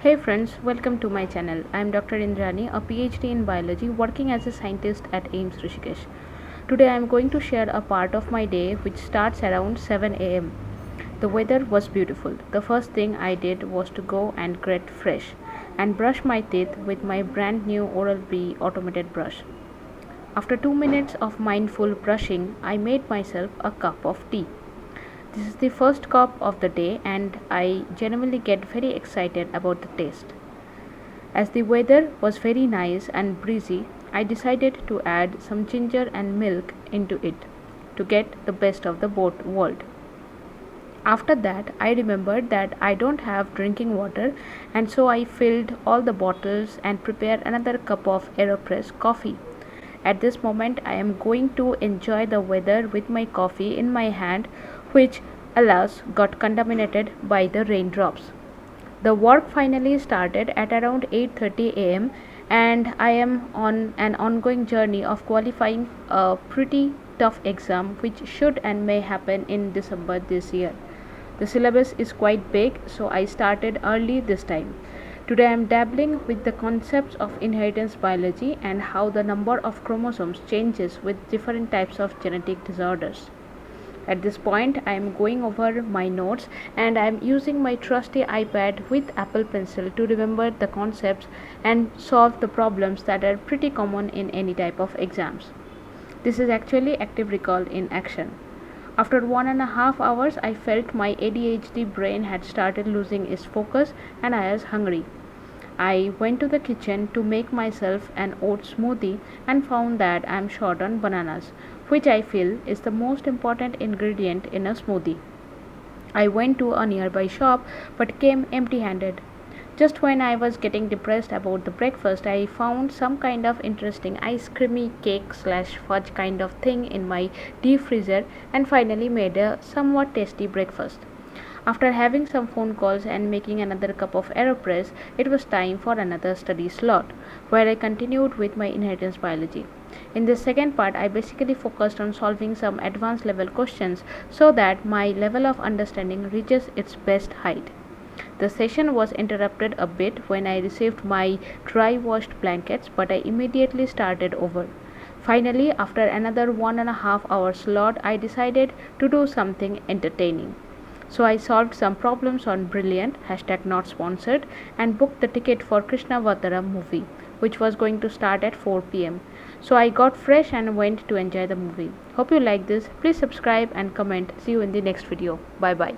Hey friends, welcome to my channel. I am Dr. Indrani, a PhD in biology working as a scientist at AIIMS Rishikesh. Today I am going to share a part of my day which starts around 7 am. The weather was beautiful. The first thing I did was to go and get fresh and brush my teeth with my brand new Oral-B automated brush. After 2 minutes of mindful brushing, I made myself a cup of tea. This is the first cup of the day and I genuinely get very excited about the taste. As the weather was very nice and breezy, I decided to add some ginger and milk into it to get the best of the both world. After that, I remembered that I don't have drinking water, and so I filled all the bottles and prepared another cup of AeroPress coffee. At this moment, I am going to enjoy the weather with my coffee in my hand, which, alas, got contaminated by the raindrops. The work finally started at around 8:30 am, and I am on an ongoing journey of qualifying a pretty tough exam which should and may happen in December this year. The syllabus is quite big, so I started early this time. Today I am dabbling with the concepts of inheritance biology and how the number of chromosomes changes with different types of genetic disorders. At this point, I am going over my notes and I am using my trusty iPad with Apple Pencil to remember the concepts and solve the problems that are pretty common in any type of exams. This is actually active recall in action. After 1.5 hours, I felt my ADHD brain had started losing its focus and I was hungry. I went to the kitchen to make myself an oat smoothie and found that I am short on bananas, which I feel is the most important ingredient in a smoothie. I went to a nearby shop but came empty handed. Just when I was getting depressed about the breakfast, I found some kind of interesting ice creamy cake slash fudge kind of thing in my deep freezer and finally made a somewhat tasty breakfast. After having some phone calls and making another cup of AeroPress, it was time for another study slot, where I continued with my inheritance biology. In this second part, I basically focused on solving some advanced level questions so that my level of understanding reaches its best height. The session was interrupted a bit when I received my dry washed blankets, but I immediately started over. Finally, after another 1.5 hour slot, I decided to do something entertaining. So I solved some problems on Brilliant, #not sponsored, and booked the ticket for Krishnavataram movie, which was going to start at 4 pm. So I got fresh and went to enjoy the movie. Hope you like this. Please subscribe and comment. See you in the next video. Bye bye.